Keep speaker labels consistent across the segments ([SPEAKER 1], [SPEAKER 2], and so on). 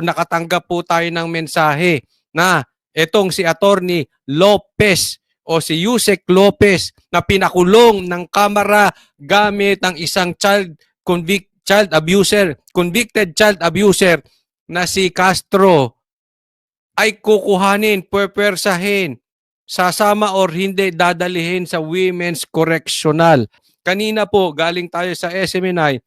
[SPEAKER 1] nakatanggap po tayo ng mensahe na itong si Attorney Lopez o si Yusek Lopez na pinakulong ng Kamara gamit ang isang convicted child abuser na si Castro ay kukuhanin, pwersahin, sasama or hindi dadalihin sa Women's Correctional. Kanina po, galing tayo sa SMNI,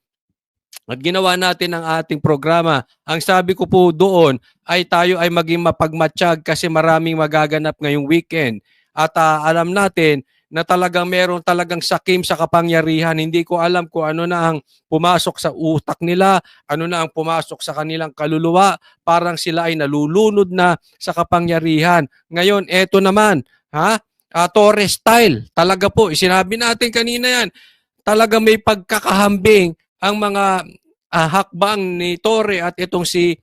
[SPEAKER 1] at ginawa natin ang ating programa. Ang sabi ko po doon ay tayo ay maging mapagmatsyag kasi maraming magaganap ngayong weekend. At alam natin na talagang meron talagang sakim sa kapangyarihan. Hindi ko alam kung ano na ang pumasok sa utak nila, ano na ang pumasok sa kanilang kaluluwa. Parang sila ay nalulunod na sa kapangyarihan. Ngayon, eto naman, Torres style. Talaga po, sinabi natin kanina yan, talaga may pagkakahambing ang mga hakbang ni Torre at itong si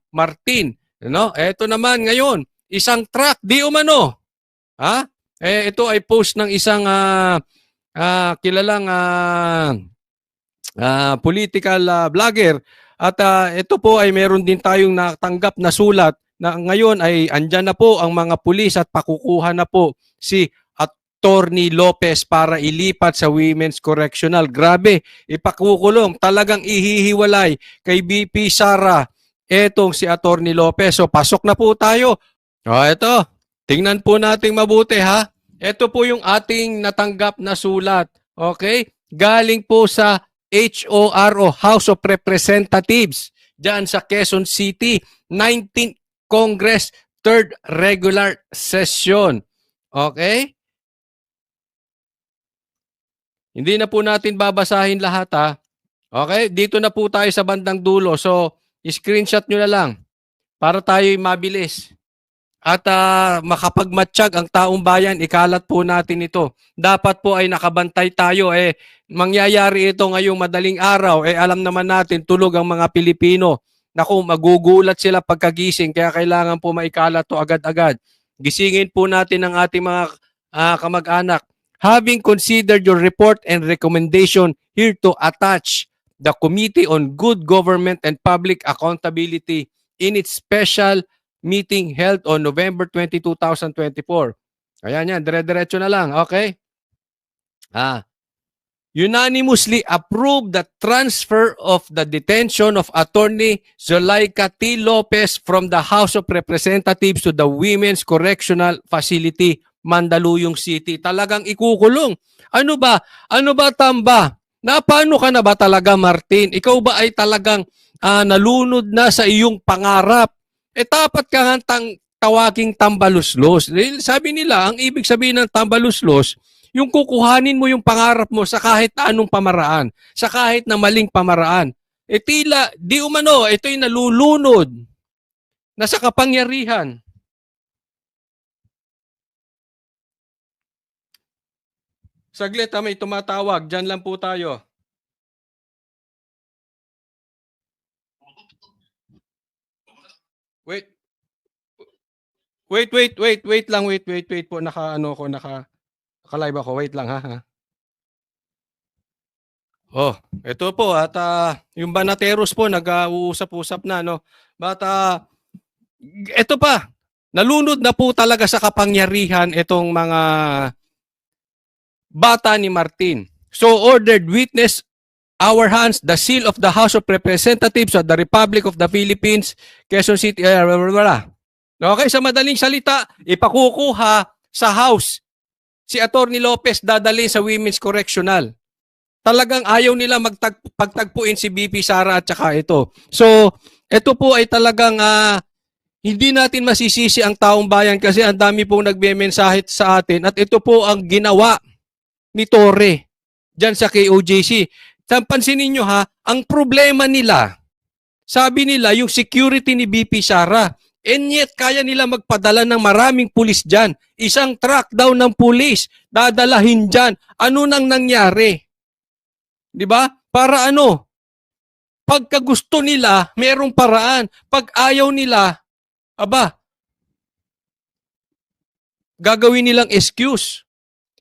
[SPEAKER 1] Martin. No? Ito naman ngayon, isang truck, di umano. Ito ay post ng isang kilalang political vlogger. At ito po ay meron din tayong natanggap na sulat na ngayon ay andyan na po ang mga pulis at pakukuha na po si Attorney Lopez para ilipat sa Women's Correctional. Grabe, ipakukulong. Talagang ihihiwalay kay BP Sara etong si Attorney Lopez. So pasok na po tayo. Ito, tingnan po natin mabuti ha. Ito po yung ating natanggap na sulat. Okay? Galing po sa HOR o House of Representatives dyan sa Quezon City, 19th Congress, 3rd Regular Session. Okay? Hindi na po natin babasahin lahat ha. Okay? Dito na po tayo sa bandang dulo. So, screenshot nyo na lang para tayo'y mabilis. At makapagmatsyag ang taong bayan, ikalat po natin ito. Dapat po ay nakabantay tayo. Mangyayari ito ngayong madaling araw. Alam naman natin, tulog ang mga Pilipino. Naku, magugulat sila pagkagising. Kaya kailangan po maikalat to agad-agad. Gisingin po natin ang ating mga kamag-anak. Having considered your report and recommendation here to attach the Committee on Good Government and Public Accountability in its special meeting held on November 20, 2024. Ayan yan, dire-diretso na lang, okay? Unanimously approved the transfer of the detention of Attorney Zulaika T. Lopez from the House of Representatives to the Women's Correctional Facility, Mandaluyong City. Talagang ikukulong. Ano ba? Ano ba, Tamba? Paano ka na ba talaga, Martin? Ikaw ba ay talagang nalunod na sa iyong pangarap? Dapat ka nga tawaging tambaluslos. Sabi nila, ang ibig sabihin ng tambaluslos, yung kukuhanin mo yung pangarap mo sa kahit anong pamaraan, sa kahit na maling pamaraan. Tila, di umano, ito'y nalulunod na sa kapangyarihan. Saglit may tumatawag. Diyan lang po tayo. Wait. Wait lang, wait po. Naka-live ako. Wait lang ha. Ito po at yung Banateros po nag-uusap-usap na no. But ito pa. Nalunod na po talaga sa kapangyarihan itong mga bata ni Martin. So ordered witness our hands the seal of the House of Representatives of the Republic of the Philippines, Quezon City. Okay, sa madaling salita, ipakukuha sa House si Attorney Lopez dadalhin sa Women's Correctional. Talagang ayaw nila pagtagpuin si BP Sara at saka ito. So, ito po ay talagang hindi natin masisisi ang taong bayan kasi ang dami pong nagme-mensahe sa atin at ito po ang ginawa ni Torre dyan sa KOJC. Pansin ninyo ha, ang problema nila, sabi nila yung security ni BP Sara. And yet, kaya nila magpadala ng maraming pulis dyan. Isang truck daw ng pulis, dadalahin dyan. Ano nang nangyari? Diba? Para ano? Pagka gusto nila, merong paraan. Pag ayaw nila, gagawin nilang excuse.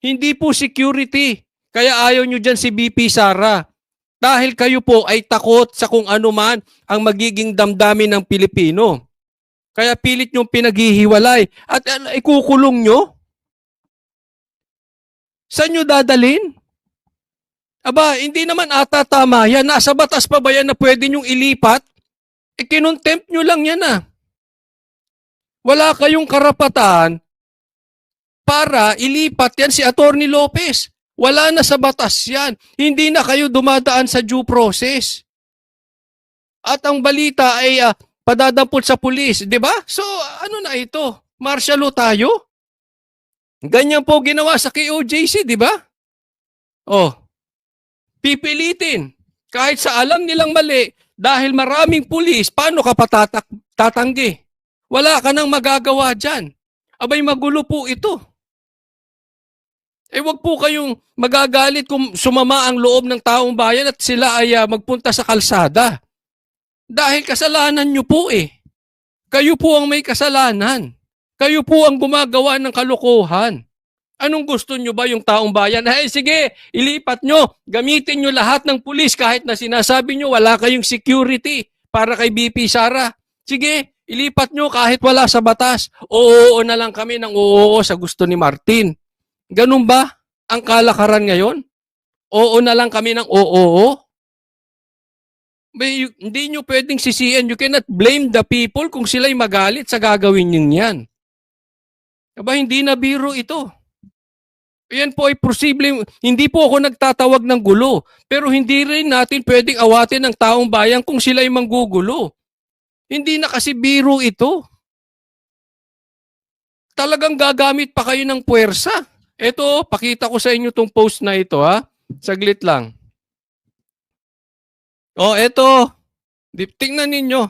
[SPEAKER 1] Hindi po security. Kaya ayaw nyo dyan si BP Sara. Dahil kayo po ay takot sa kung ano man ang magiging damdamin ng Pilipino. Kaya pilit niyong pinaghihiwalay at ikukulong niyo. Saan niyo dadalhin? Aba, hindi naman ata tama yan. Nasa batas pa ba yan na pwede niyong ilipat? Kinontempt niyo lang yan ah. Wala kayong karapatan para ilipat yan si Atty. Lopez. Wala na sa batas yan. Hindi na kayo dumadaan sa due process. At ang balita ay padadampot sa pulis, di ba? So, ano na ito? Martial law tayo? Ganyan po ginawa sa KOJC, di ba? Oh, pipilitin. Kahit sa alam nilang mali, dahil maraming pulis, paano ka tatanggi? Wala ka nang magagawa dyan. Abay, magulo po ito. Wag po kayong magagalit kung sumama ang loob ng taong bayan at sila ay magpunta sa kalsada. Dahil kasalanan nyo po eh. Kayo po ang may kasalanan. Kayo po ang gumagawa ng kalokohan. Anong gusto nyo ba yung taong bayan? Sige, ilipat nyo. Gamitin nyo lahat ng pulis kahit na sinasabi nyo wala kayong security para kay BP Sara. Sige, ilipat nyo kahit wala sa batas. Oo na lang kami ng oo sa gusto ni Martin. Ganun ba ang kalakaran ngayon? Oo na lang kami ng oo. Hindi nyo pwedeng sisiyan. You cannot blame the people kung sila'y magalit sa gagawin nyo yan. Aba, hindi na biro ito. Yan po ay posible. Hindi po ako nagtatawag ng gulo. Pero hindi rin natin pwedeng awatin ng taong bayan kung sila'y manggugulo. Hindi na kasi biro ito. Talagang gagamit pa kayo ng puwersa. Ito, pakita ko sa inyo tong post na ito ha. Saglit lang. Ito. Tingnan ninyo.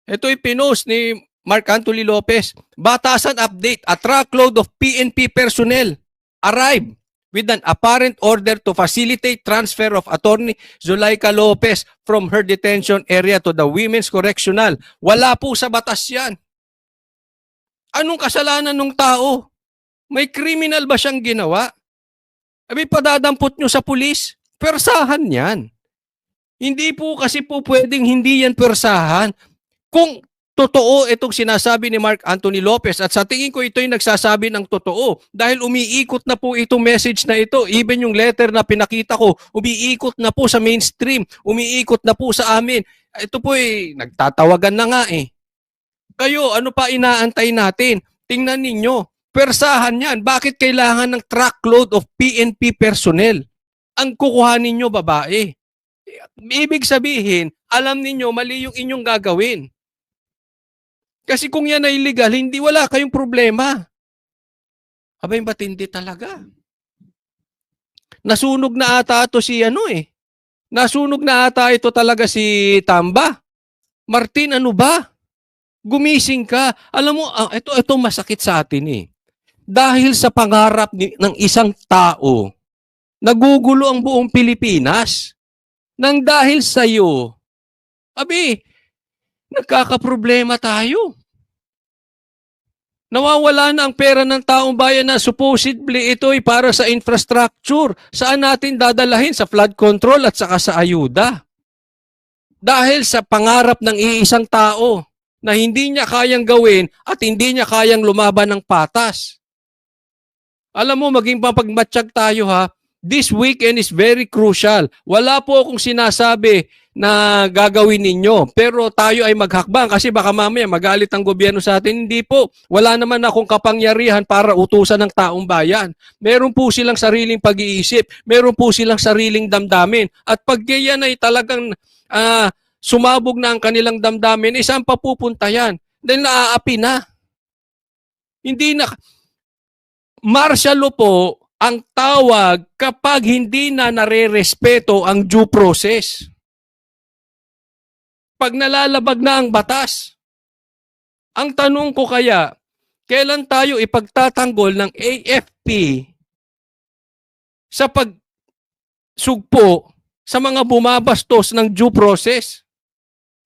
[SPEAKER 1] Ito ay pinost ni Mark Anthony Lopez. Batasan update. A truckload of PNP personnel arrived with an apparent order to facilitate transfer of Attorney Zulaika Lopez from her detention area to the Women's Correctional. Wala po sa batas yan. Anong kasalanan ng tao? May criminal ba siyang ginawa? Padadampot nyo sa pulis? Persahan yan. Hindi po kasi po pwedeng hindi yan persahan. Kung totoo itong sinasabi ni Mark Anthony Lopez at sa tingin ko ito'y nagsasabi ng totoo dahil umiikot na po itong message na ito. Even yung letter na pinakita ko, umiikot na po sa mainstream, umiikot na po sa amin. Ito po nagtatawagan na nga eh. Kayo, ano pa inaantay natin? Tingnan ninyo, persahan yan. Bakit kailangan ng truckload of PNP personnel? Ang kukuhanin nyo, babae. Ibig sabihin, alam ninyo, mali yung inyong gagawin. Kasi kung yan ay illegal, hindi wala kayong problema. Abay, matindi talaga. Nasunog na ata ito si Nasunog na ata ito talaga si Tamba. Martin, ano ba? Gumising ka. Alam mo, ito masakit sa atin eh. Dahil sa pangarap ng isang tao, nagugulo ang buong Pilipinas. Nang dahil sa iyo, nagkakaproblema tayo. Nawawala na ang pera ng taong bayan na supposedly ito ay para sa infrastructure. Saan natin dadalahin? Sa flood control at saka sa ayuda. Dahil sa pangarap ng iisang tao na hindi niya kayang gawin at hindi niya kayang lumaban ng patas. Alam mo, maging mapagmatsyag tayo ha. This weekend is very crucial. Wala po akong sinasabi na gagawin ninyo. Pero tayo ay maghakbang kasi baka mamaya magalit ang gobyerno sa atin. Hindi po. Wala naman akong kapangyarihan para utusan ng taong bayan. Meron po silang sariling pag-iisip. Meron po silang sariling damdamin. At pag yan ay talagang sumabog na ang kanilang damdamin, saan pa pupunta yan? Dahil naaapi na. Hindi na. Martial law po ang tawag kapag hindi na nare-respeto ang due process. Pag nalalabag na ang batas. Ang tanong ko kaya, kailan tayo ipagtatanggol ng AFP sa pagsugpo sa mga bumabastos ng due process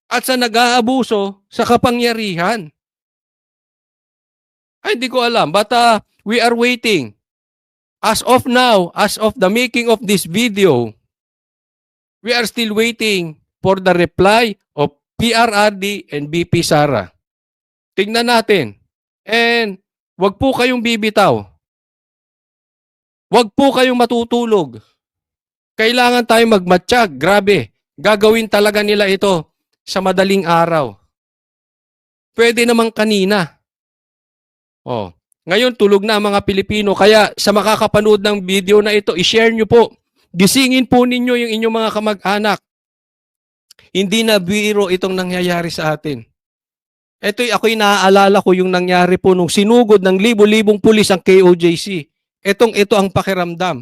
[SPEAKER 1] at sa nag-aabuso sa kapangyarihan? Ay, hindi ko alam. But we are waiting. As of now, as of the making of this video, We are still waiting for the reply of PRRD and BP Sara. Tingnan natin. And wag po kayong bibitaw. Wag po kayong matutulog. Kailangan tayong magmatsyag. Grabe. Gagawin talaga nila ito sa madaling araw. Pwede namang kanina. Oh. Ngayon, tulog na ang mga Pilipino. Kaya sa makakapanood ng video na ito, i-share nyo po. Gisingin po ninyo yung inyong mga kamag-anak. Hindi na biro itong nangyayari sa atin. Ako'y naaalala ko yung nangyari po nung sinugod ng libo-libong pulis ang KOJC. Ito ang pakiramdam.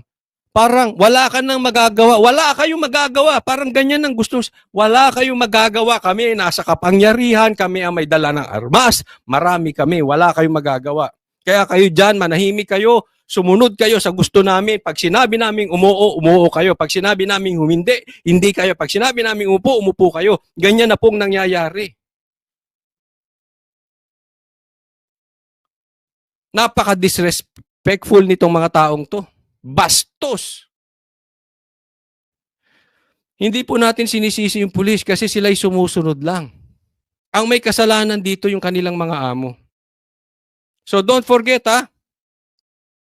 [SPEAKER 1] Parang wala ka nang magagawa. Wala kayong magagawa. Parang ganyan ang gusto. Wala kayong magagawa. Kami nasa kapangyarihan. Kami ang may dala ng armas. Marami kami. Wala kayong magagawa. Kaya kayo dyan, manahimik kayo. Sumunod kayo sa gusto namin. Pag sinabi namin umuo kayo. Pag sinabi namin hindi kayo. Pag sinabi namin umupo kayo. Ganyan na pong nangyayari. Napaka-disrespectful nitong mga taong to. Bastos. Hindi po natin sinisisi yung pulis kasi sila'y sumusunod lang. Ang may kasalanan dito yung kanilang mga amo. So don't forget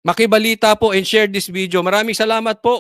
[SPEAKER 1] makibalita po and share this video. Maraming salamat po.